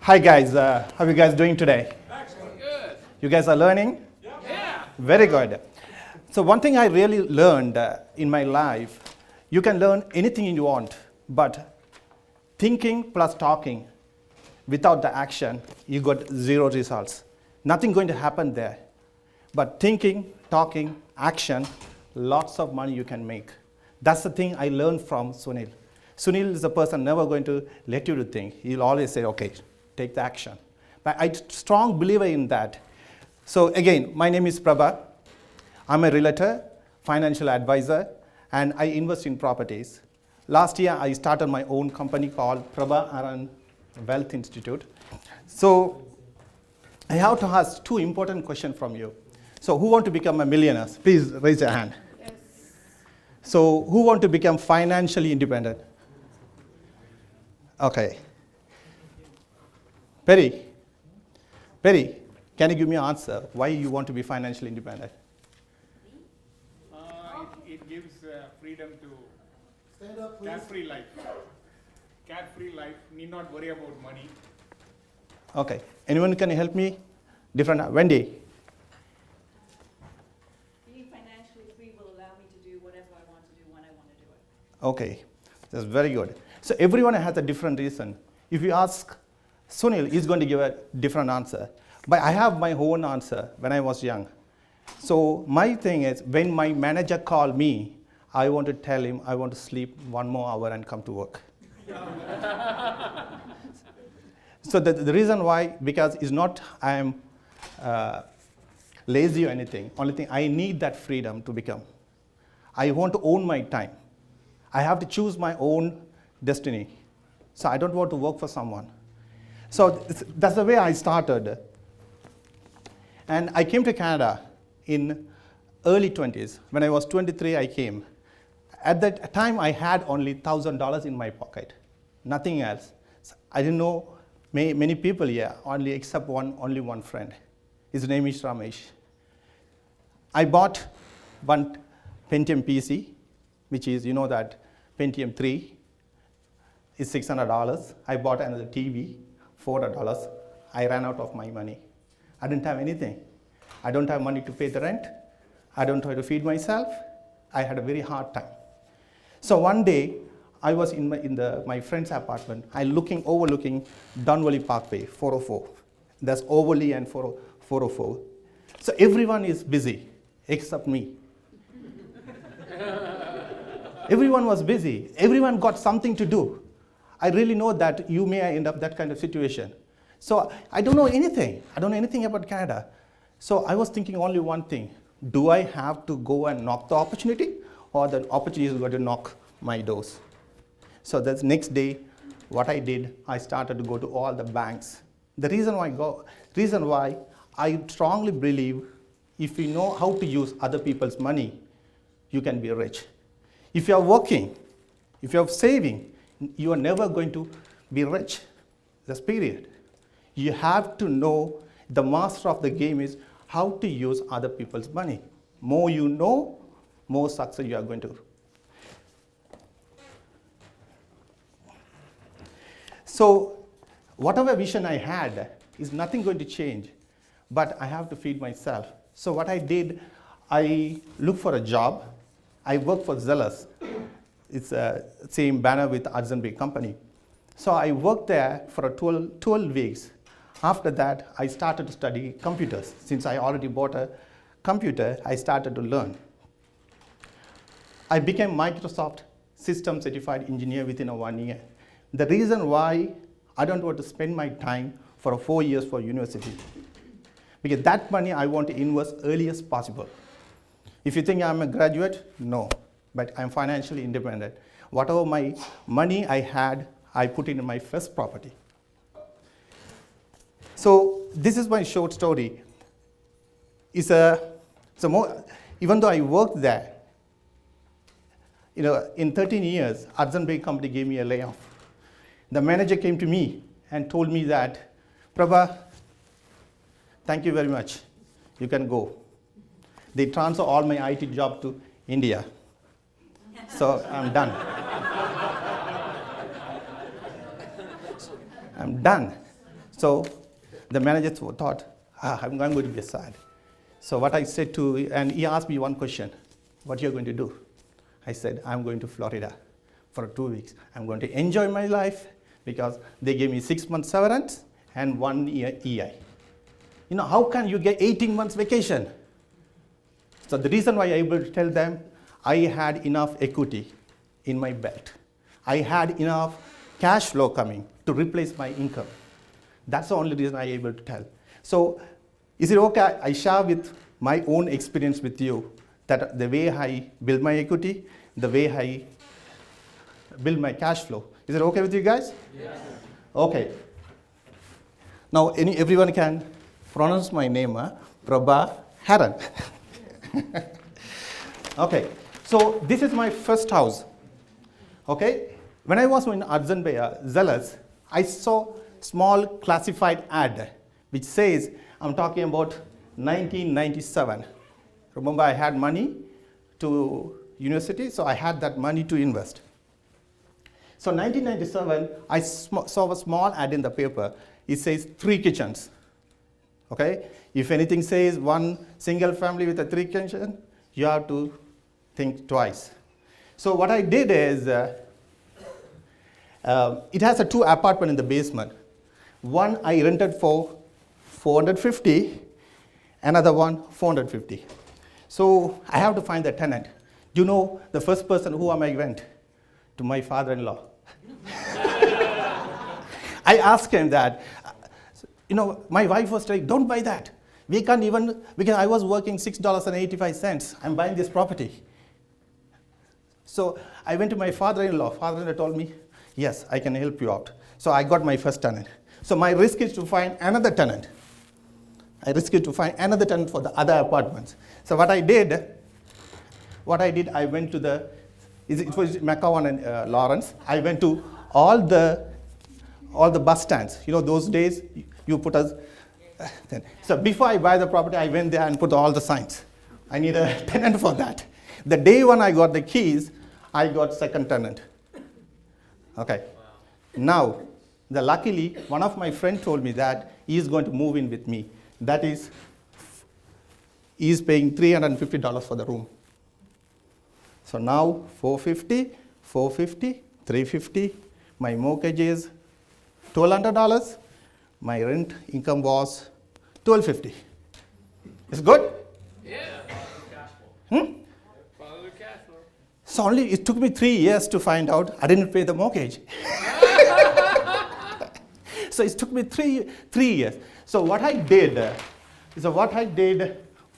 Hi guys, how are you guys doing today? Excellent. Good. You guys are learning? Yeah. Very good. So one thing I really learned in my life, you can learn anything you want, but thinking plus talking without the action, you got zero results. Nothing going to happen there. But thinking, talking, action, lots of money you can make. That's the thing I learned from Sunil. Sunil is a person never going to let you to think. He'll always say, okay, take the action. But I'm a strong believer in that. So again, my name is Prabha. I'm a realtor, financial advisor, and I invest in properties. Last year, I started my own company called PrabaHaran Wealth Institute. So I have to ask two important questions from you. So who want to become a millionaire? Please raise your hand. Yes. So who want to become financially independent? Okay. Perry, can you give me an answer why you want to be financially independent? It gives freedom to carefree life. Carefree life, need not worry about money. Okay. Anyone can help me? Different. Wendy. Being financially free will allow me to do whatever I want to do when I want to do it. Okay. That's very good. So everyone has a different reason. If you ask Sunil, he's going to give a different answer. But I have my own answer when I was young. So my thing is, when my manager called me, I want to tell him I want to sleep 1 more hour and come to work. So the reason why, because it's not I am lazy or anything. Only thing, I need that freedom to become. I want to own my time. I have to choose my own destiny. So I don't want to work for someone. So that's the way I started. And I came to Canada in early 20s. When I was 23, I came. At that time, I had only $1,000 in my pocket, nothing else. So I didn't know many people here, only except only one friend. His name is Ramesh. I bought one Pentium PC, which is, you know that Pentium 3 is $600. I bought another TV, $400. I ran out of my money. I didn't have anything. I don't have money to pay the rent. I don't have to feed myself. I had a very hard time. So one day, I was in my friend's apartment. Overlooking Dunwally Parkway, 404. That's Overly and 404. So everyone is busy except me. Everyone was busy. Everyone got something to do. I really know that you may end up that kind of situation. So I don't know anything. I don't know anything about Canada. So I was thinking only one thing. Do I have to go and knock the opportunity, or the opportunity is going to knock my doors? So the next day, what I did, I started to go to all the banks. The reason why I strongly believe if you know how to use other people's money, you can be rich. If you are working, if you are saving, you are never going to be rich. That's period. You have to know, the master of the game is how to use other people's money. More you know, more success you are going to. So whatever vision I had is nothing going to change, but I have to feed myself. So what I did, I looked for a job. I worked for Zealous. It's the same banner with Hudson Bay Company. So I worked there for 12 weeks. After that, I started to study computers. Since I already bought a computer, I started to learn. I became Microsoft System Certified Engineer within 1 year. The reason why I don't want to spend my time for 4 years for university, because that money I want to invest early as possible. If you think I'm a graduate, no, but I'm financially independent. Whatever my money I had, I put it in my first property. So this is my short story. Even though I worked there, in 13 years, Hudson Bay Company gave me a layoff. The manager came to me and told me that, Prabha, thank you very much. You can go. They transfer all my IT job to India. So I'm done. I'm done. So the manager thought, I'm going to be sad. So what I said to, and he asked me one question, what you're going to do? I said, I'm going to Florida for 2 weeks. I'm going to enjoy my life because they gave me 6 months severance and 1 year EI. How can you get 18 months vacation? So the reason why I able to tell them, I had enough equity in my belt. I had enough cash flow coming to replace my income. That's the only reason I able to tell. So is it okay I share with my own experience with you that the way I build my equity, the way I build my cash flow. Is it okay with you guys? Yes. Okay. Now everyone can pronounce my name, PrabaHaran. Okay, so this is my first house. Okay, when I was in Hudson Bay, Zealous, I saw small classified ad which says, I'm talking about 1997. Remember, I had money to university, so I had that money to invest. So 1997, I saw a small ad in the paper. It says 3 kitchens. Okay, if anything says 1 single family with a 3 kitchen, you have to think twice. So what I did is, it has a 2 apartment in the basement. One I rented for $450, another one $450. So I have to find the tenant. You know, the first person who I went to my father-in-law. I asked him that. My wife was like, don't buy that. We can't even, because I was working $6.85. I'm buying this property. So I went to my father-in-law. Father-in-law told me, yes, I can help you out. So I got my first tenant. So my risk is to find another tenant. I risked to find another tenant for the other apartments. So what I did, I went to it was McCowan and Lawrence. I went to all the bus stands. Those days, you put us. So before I buy the property, I went there and put all the signs. I need a tenant for that. The day when I got the keys, I got second tenant. Okay. Wow. Now, luckily, one of my friends told me that he is going to move in with me. That is, he is paying $350 for the room. So now, $450, $350. My mortgage is $1,200. My rent income was $1,250. It's good? Yeah. Follow the cash flow. So it took me 3 years to find out I didn't pay the mortgage. So it took me three years. So what I did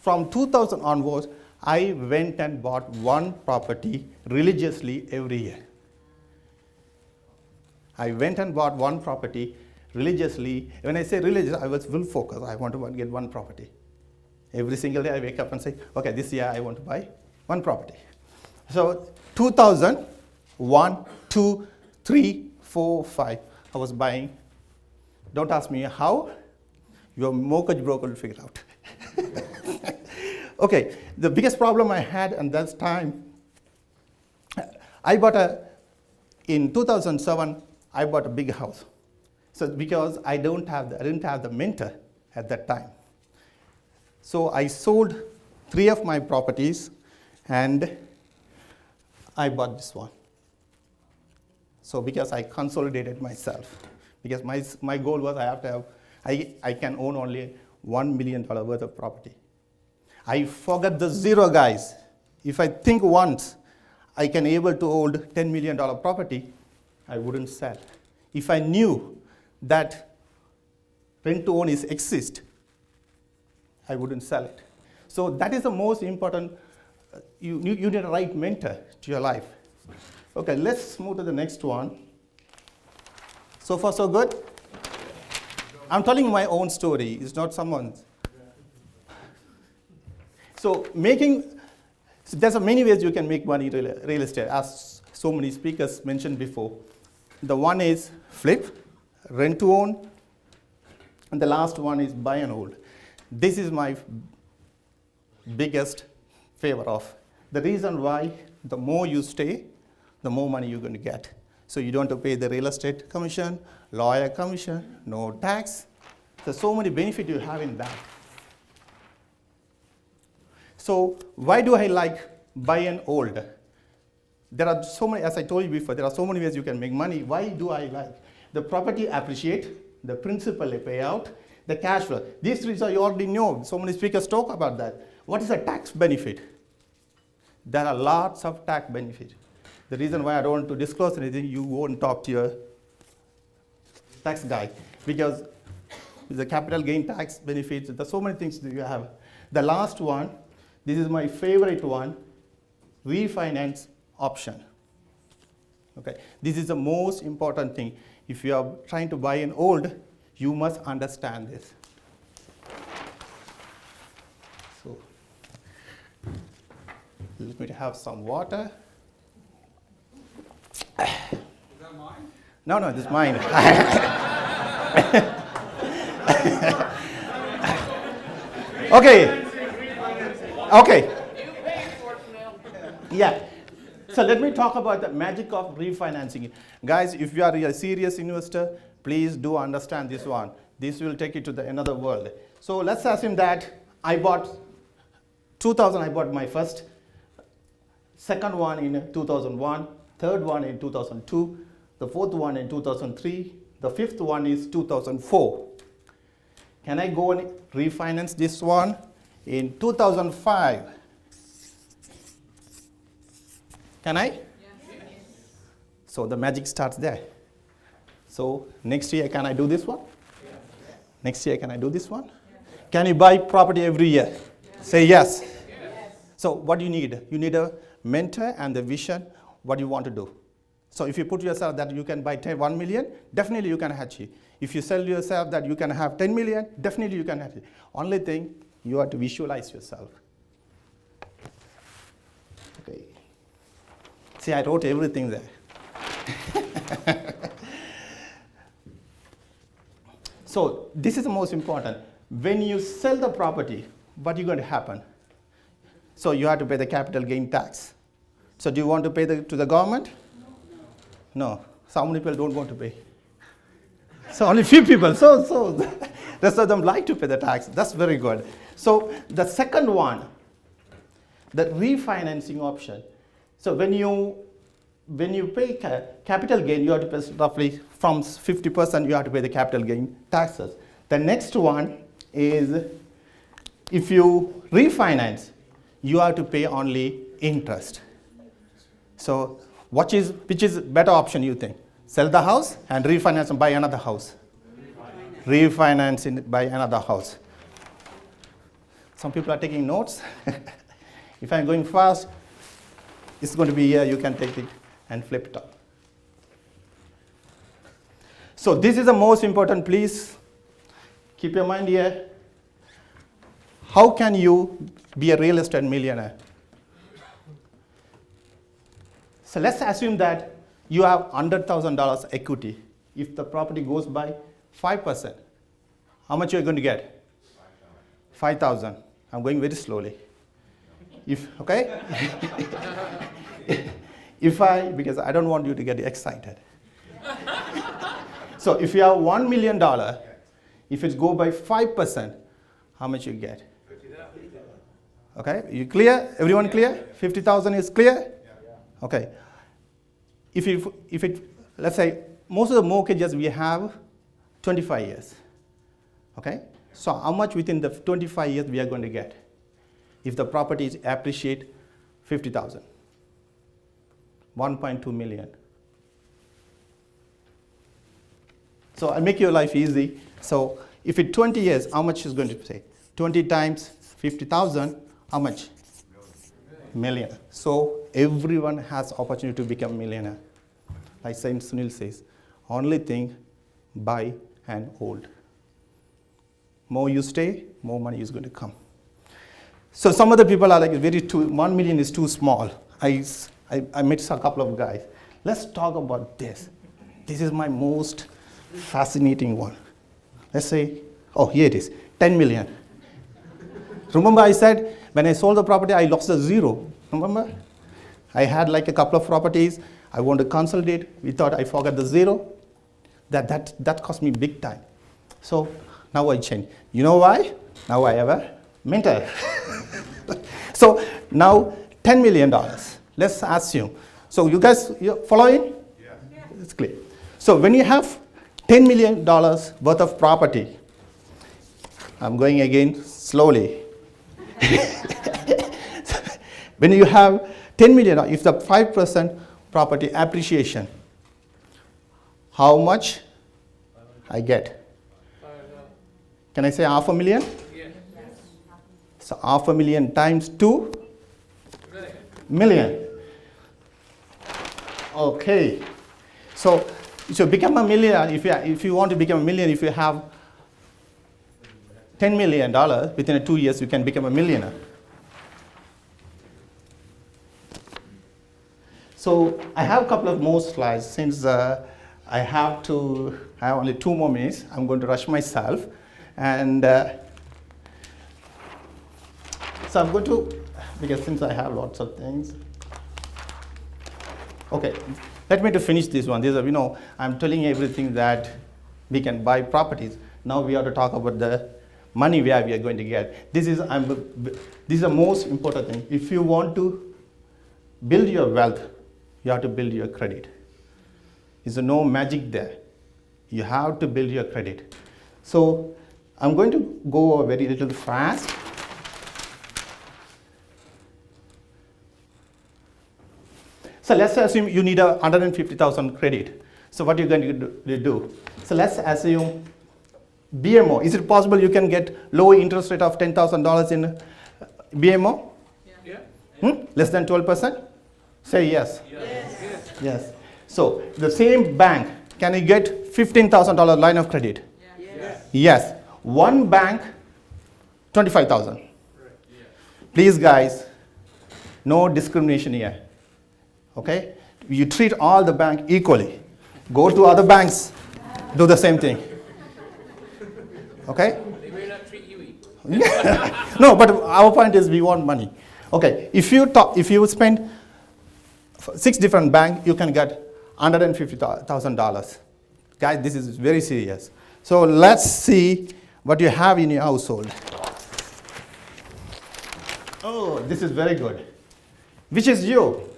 from 2000 onwards, I went and bought 1 property religiously every year. I went and bought 1 property religiously. When I say religious, I was full focus. I want to get 1 property. Every single day I wake up and say, okay, this year I want to buy 1 property. So 2000, 1, 2, 3, 4, 5, I was buying. Don't ask me how. Your mortgage broker will figure out. Okay, the biggest problem I had at that time, in 2007, I bought a big house. So because I didn't have the mentor at that time. So I sold 3 of my properties and I bought this one. So because I consolidated myself, because my goal was I can own only $1 million worth of property. I forgot the zero, guys. If I think once I can able to hold $10 million property, I wouldn't sell. If I knew that rent to own exists, I wouldn't sell it. So that is the most important. You need a right mentor to your life. Okay, let's move to the next one. So far, so good? I'm telling my own story. It's not someone's. So there's many ways you can make money in real estate, as so many speakers mentioned before. The one is flip, rent to own, and the last one is buy and hold. This is my biggest favor of. The reason why, the more you stay, the more money you're going to get. So you don't have to pay the real estate commission, lawyer commission, no tax, So many benefits you have in that. So why do I like buy and hold? There are so many, as I told you before, there are so many ways you can make money. Why do I like? The property appreciate, the principal pay out, the cash flow. These three you already know. So many speakers talk about that. What is the tax benefit? There are lots of tax benefits. The reason why I don't want to disclose anything, you won't talk to your tax guy, because the capital gain tax benefits, there's so many things that you have. The last one, this is my favorite one, refinance option. Okay, this is the most important thing. If you are trying to buy and hold, you must understand this. So, let me have some water. Is that mine? No, this is mine. Okay. Yeah. So let me talk about the magic of refinancing. Guys, if you are a serious investor, please do understand this one. This will take you to another world. So let's assume that I bought 2000, I bought my first, second one in 2001, third one in 2002, the fourth one in 2003, the fifth one is 2004. Can I go and refinance this one in 2005? Can I? Yes. So the magic starts there. So next year, can I do this one? Yes. Next year, can I do this one? Yes. Can you buy property every year? Yes. Say yes. Yes. So what do you need? You need a mentor and the vision, what you want to do. So if you put yourself that you can buy 1 million, definitely you can achieve. If you sell yourself that you can have 10 million, definitely you can achieve. Only thing, you have to visualize yourself. Okay. See, I wrote everything there. So this is the most important. When you sell the property, what is going to happen? So you have to pay the capital gain tax. So do you want to pay to the government? No. So many people don't want to pay. So only few people. So the rest of them like to pay the tax. That's very good. So the second one, the refinancing option. So when you pay capital gain, you have to pay roughly from 50%, you have to pay the capital gain taxes. The next one is if you refinance, you have to pay only interest. So which is better option you think? Sell the house and refinance and buy another house. Refinance and buy another house. Some people are taking notes. If I'm going fast, it's going to be here, you can take it and flip it up. So this is the most important, please keep your mind here. How can you be a real estate millionaire? So let's assume that you have $100,000 equity. If the property goes by 5%, how much are you going to get? 5,000. I'm going very slowly. Okay? Because I don't want you to get excited. So if you have $1 million, if it go by 5%, how much you get? Okay, you clear? Everyone clear? 50,000 is clear? Okay. If let's say most of the mortgages we have 25 years. Okay? So how much within the 25 years we are going to get? If the property is appreciate 50,000. 1.2 million. So I'll make your life easy. So if it's 20 years, how much is going to say? 20 times 50,000, how much? Million. So everyone has opportunity to become millionaire. Like Saint Sunil says, only thing, buy and hold. More you stay, more money is going to come. So some other people are like 1 million is too small. I met a couple of guys. Let's talk about this. This is my most fascinating one. Let's say, oh, here it is, 10 million. Remember I said, when I sold the property, I lost a zero. Remember? I had like a couple of properties. I want to consolidate. We thought I forgot the zero. That cost me big time. So Now I change. You know why? Now I have a mentor. So now $10 million. Let's assume. So you guys, you following? Yeah. It's clear. So when you have $10 million worth of property, I'm going again slowly. When you have 10 million, if the 5% property appreciation, how much I get? Can I say $500,000? Yes. So $500,000 times 2 million. Okay. So to become a millionaire, if you want to become a millionaire, if you have $10 million, within 2 years you can become a millionaire. So I have a couple of more slides. Since I have only 2 more minutes, I'm going to rush myself. And so I'm going to, because since I have lots of things. Okay, let me to finish this one. These are, I'm telling you everything that we can buy properties. Now we have to talk about the money where we are going to get. This is the most important thing. If you want to build your wealth, you have to build your credit. There's no magic there. You have to build your credit. So I'm going to go very little fast. So let's assume you need a $150,000 credit. So what are you going to do? So let's assume BMO. Is it possible you can get low interest rate of $10,000 in BMO? Yeah. Less than 12%? Say yes. Yes. Yes. So the same bank, can you get $15,000 line of credit? Yes. Yes. One bank, 25,000. Please guys, no discrimination here. Okay? You treat all the bank equally. Go to other banks, do the same thing. Okay? They may not treat you equal. No, but our point is we want money. Okay, if you spend 6 different banks, you can get $150,000. Guys, this is very serious. So let's see what you have in your household. Oh, this is very good. Which is you?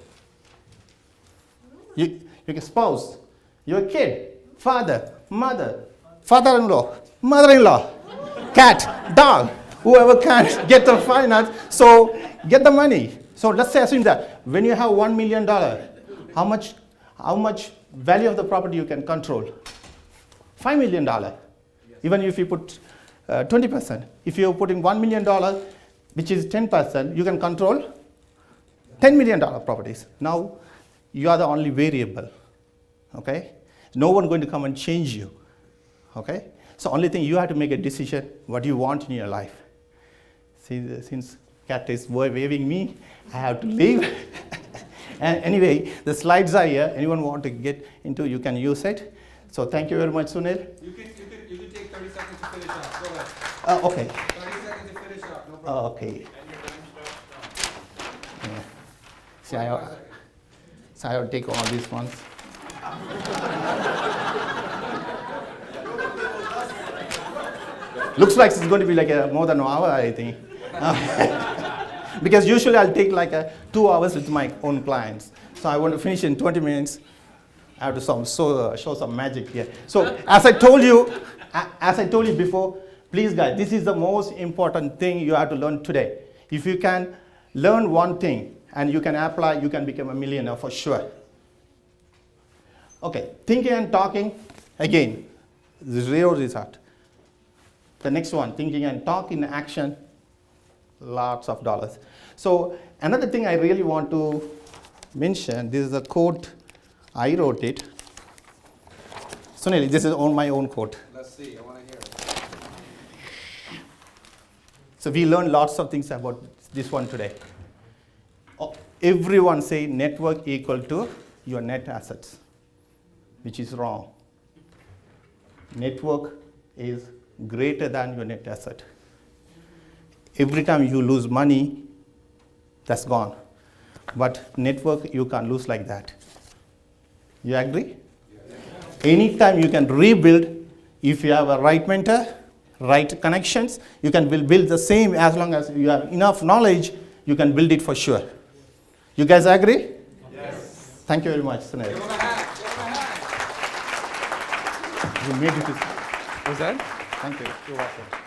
Your spouse, your kid, father, mother, father-in-law, mother-in-law, cat, dog, whoever can get the finance, so get the money. So let's say assume that when you have $1 million, how much value of the property you can control? $5 million. Even if you put 20%. If you're putting $1 million, which is 10%, you can control $10 million properties. Now, you are the only variable, okay? No one going to come and change you, okay? So only thing you have to make a decision what you want in your life. See, since cat is waving me, I have to leave. And anyway, the slides are here. Anyone want to get into, you can use it. So thank you very much, Sunil. You can take 30 seconds to finish up. Go ahead. Okay. 30 seconds to finish up. No problem. Okay. Yeah. See, so I will take all these ones. Looks like it's going to be like more than an hour, I think. Because usually I'll take like 2 hours with my own clients. So I want to finish in 20 minutes. I have to show some magic here. So as I told you before, please guys, this is the most important thing you have to learn today. If you can learn one thing and you can apply, you can become a millionaire for sure. Okay, thinking and talking, again, zero result. The next one, thinking and talk in action, lots of dollars. So another thing I really want to mention, this is a quote, I wrote it. Sunil, this is my own quote. Let's see. I want to hear it. So we learned lots of things about this one today. Everyone say network equal to your net assets, which is wrong. Network is greater than your net asset. Every time you lose money, that's gone. But network, you can't lose like that. You agree? Anytime you can rebuild if you have a right mentor, right connections, you can build the same. As long as you have enough knowledge, you can build it for sure. You guys agree? Yes. Thank you very much, Sunil. Give him a hand. Give him a hand. You made it. Was that? Thank you. You're welcome.